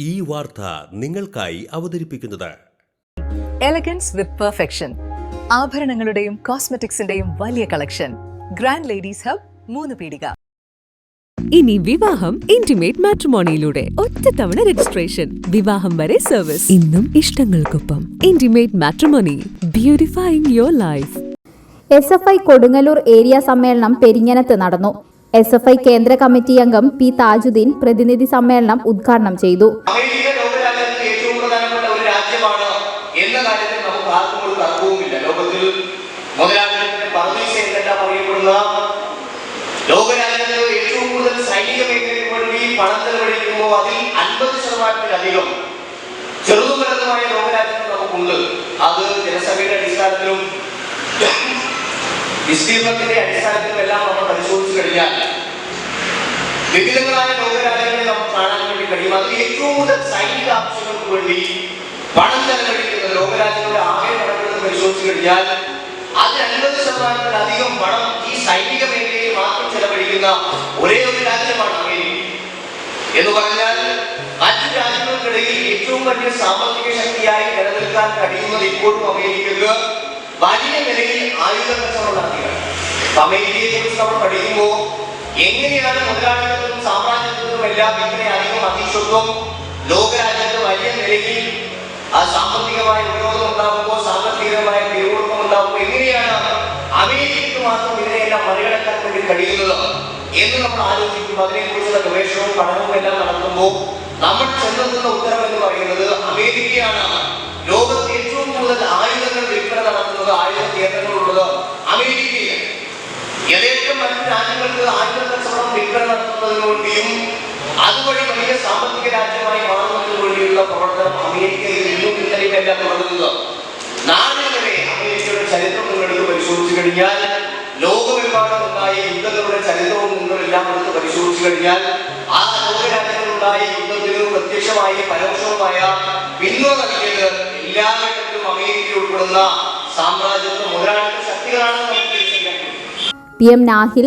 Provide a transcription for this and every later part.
ഈ വാർത്ത നിങ്ങൾക്കായി അവതരിപ്പിക്കുന്നത് എലഗൻസ് വിത്ത് പെർഫെക്ഷൻ. ആഭരണങ്ങളുടെയും കോസ്മെറ്റിക്സിന്റെയും വലിയ കളക്ഷൻ. ഗ്രാൻഡ് ലേഡീസ് ഹബ്, 3 പീടിക. ഇനി വിവാഹം ഇന്റിമേറ്റ് മാട്രിമോണിയിലൂടെ ഒറ്റത്തവണ രജിസ്ട്രേഷൻ, വിവാഹം വരെ സർവീസ്. ഇന്നും ഇഷ്ടങ്ങൾക്കൊപ്പം intimate matrimony, beautifying your life. SFI Kodungallur area സമ്മേളനം പെരിഞ്ഞനത്ത് നടന്നു. SFI കേന്ദ്ര കമ്മിറ്റി അംഗം പി താജുദ്ദീൻ പ്രതിനിധി സമ്മേളനം ഉദ്ഘാടനം ചെയ്തു. എന്ന കാര്യത്തിൽ നമുക്ക് ആർക്കും ഒരു തർക്കവുമില്ല. ലോകത്തിൽ മുതലാളിത്തത്തിന്റെ പരദീസയെല്ലാം അറിയപ്പെടുന്ന ലോകരാജ്യങ്ങളിൽ ഏറ്റവും കൂടുതൽ സൈനിക മേഖലയ്ക്ക് വേണ്ടി പണം ചെലവഴിക്കുമ്പോൾ അതിൽ 50%-ലധികം ചെറുതും വലുതുമായ ലോകരാജ്യങ്ങൾ നമുക്കുണ്ട്. അത് ജനസംഖ്യയുടെ അടിസ്ഥാനത്തിലും വിസ്തീർണത്തിന്റെ അടിസ്ഥാനത്തിലും എല്ലാം നമ്മൾ പരിശോധിച്ചു കഴിഞ്ഞാൽ വിവിധങ്ങളായ ലോകരാജ്യങ്ങളെ നമുക്ക് കാണാൻ വേണ്ടി കഴിയും. അതിൽ ഏറ്റവും കൂടുതൽ സൈനിക ആവശ്യങ്ങൾക്ക് വേണ്ടി പണം ചെലവഴിക്കുന്ന ലോകരാജ്യങ്ങളുടെ ആകെ പണങ്ങൾ പരിശോധിച്ചു കഴിഞ്ഞാൽ അത് 50%-ലധികം പണം ഈ സൈനിക മേഖലയിൽ മാത്രം ചെലവഴിക്കുന്ന ഒരേ ഒരു രാജ്യമാണ് അമേരിക്ക. എന്ന് പറഞ്ഞാൽ മറ്റു രാജ്യങ്ങൾക്കിടയിൽ ഏറ്റവും വലിയ സാമ്പത്തിക ശക്തിയായി നിലനിൽക്കാൻ കഴിയുന്നത് ഇപ്പോഴും അമേരിക്കക്ക് വലിയ നിലയിൽ ആയുധ കച്ചവടം നടത്തിയാണ്. അമേരിക്കയെ കുറിച്ച് നമ്മൾ പഠിക്കുമ്പോൾ എങ്ങനെയാണ് മുതലാളിത്തത്തിനും സാമ്രാജ്യത്തിനും എല്ലാം ഇങ്ങനെ അധികം അതിശുദ്ധം ലോകരാജ്യത്ത് വലിയ നിലയിൽ ആ സാമ്പത്തികമായ വിരോധം ഉണ്ടാകുമ്പോൾ, സാമ്പത്തികമായ പിരിമുറുക്കം ഉണ്ടാകുമ്പോൾ എങ്ങനെയാണ് അമേരിക്കക്ക് മാത്രം ഇതിനെയെല്ലാം മറികടക്കാൻ വേണ്ടി കഴിയുന്നത് എന്ന് നമ്മൾ ആലോചിക്കുമ്പോൾ അതിനെക്കുറിച്ചുള്ള ഗവേഷണവും പഠനവും എല്ലാം നടത്തുമ്പോൾ നമ്മൾ ചെന്നെത്തുന്ന ഉത്തരം എന്ന് പറയുന്നത് അമേരിക്കയാണ് ലോകത്ത് ഏറ്റവും കൂടുതൽ ആയുധങ്ങൾ വിൽപ്പന നടത്തുന്നത്, ആയുധ കേന്ദ്രങ്ങളുള്ളത് അമേരിക്കയാണ്. യഥേഷ്ടം മറ്റു രാജ്യങ്ങൾക്ക് ആയുധ കച്ചവടം വിൽപ്പന നടത്തുന്നതിന് വേണ്ടിയും അതുവഴി വലിയ സാമ്പത്തിക രാജ്യമായി മാറുന്നതിന് വേണ്ടിയുള്ള പ്രവർത്തനം അമേരിക്കയിൽ ഇന്നും ഇന്നലെയല്ല തുടങ്ങുന്നത്. നാളെ വരെ അമേരിക്കയുടെ ചരിത്രം നിങ്ങളെടുത്ത് പരിശോധിച്ചു കഴിഞ്ഞാൽ, ലോകമെമ്പാടുമുണ്ടായ യുദ്ധങ്ങളുടെ ചരിത്രവും നിങ്ങളെല്ലാം എടുത്ത് പരിശോധിച്ചു കഴിഞ്ഞാൽ ആ ലോകരാജ്യങ്ങളുണ്ടായ യുദ്ധത്തിന് പ്രത്യക്ഷമായ പരോക്ഷമായ പിന്തുണ നൽകിയത് എല്ലാവരിലും അമേരിക്ക ഉൾപ്പെടുന്ന സാമ്രാജ്യത്വ മുതലാളിത്ത ശക്തികളാണ്. PM നാഹിൽ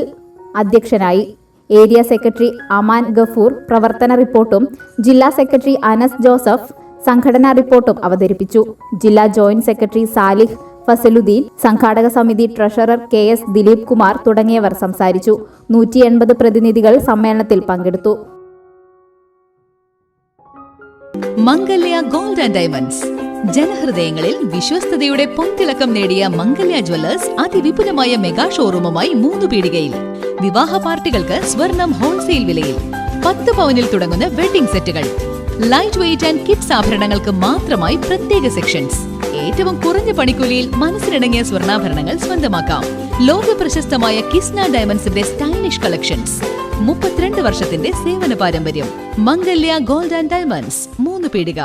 അധ്യക്ഷനായി. ഏരിയ സെക്രട്ടറി അമാൻ ഗഫൂർ പ്രവർത്തന റിപ്പോർട്ടും ജില്ലാ സെക്രട്ടറി അനസ് ജോസഫ് സംഘടനാ റിപ്പോർട്ടും അവതരിപ്പിച്ചു. ജില്ലാ ജോയിന്റ് സെക്രട്ടറി സാലിഹ് ഫസലുദ്ദീൻ, സംഘാടക സമിതി ട്രഷറർ KS ദിലീപ് കുമാർ തുടങ്ങിയവർ സംസാരിച്ചു. 180 പ്രതിനിധികൾ സമ്മേളനത്തിൽ പങ്കെടുത്തു. മംഗല്യ ഗോൾഡ് ആൻഡ് ഡയമണ്ട്സ്. ജനഹൃദയങ്ങളിൽ വിശ്വസ്തയുടെ പൊൻതിളക്കം നേടിയ മംഗല്യ ജ്വല്ലേഴ്സ് അതിവിപുലമായ മെഗാ ഷോറൂമുമായി 3 പീടികയിൽ. വിവാഹ പാർട്ടികൾക്ക് സ്വർണം ഹോൾസെയിൽ വിലയിൽ. 10 പവനിൽ തുടങ്ങുന്ന വെഡിംഗ് സെറ്റുകൾ, ലൈറ്റ് വെയ്റ്റ് ആൻഡ് കിഡ്സ് ആഭരണങ്ങൾക്ക് മാത്രമായി പ്രത്യേക സെക്ഷൻസ്. ഏറ്റവും കുറഞ്ഞ പണിക്കൂലിയിൽ മനസ്സിനിണങ്ങിയ സ്വർണ്ണാഭരണങ്ങൾ സ്വന്തമാക്കാം. ലോക പ്രശസ്തമായ കിസ്ന ഡയമണ്ട്സിന്റെ സ്റ്റൈലിഷ് കളക്ഷൻസ്. 32 വർഷത്തിന്റെ സേവന പാരമ്പര്യം. മംഗല്യ ഗോൾഡ് ആൻഡ് ഡയമണ്ട്സ്, 3 പീടിക.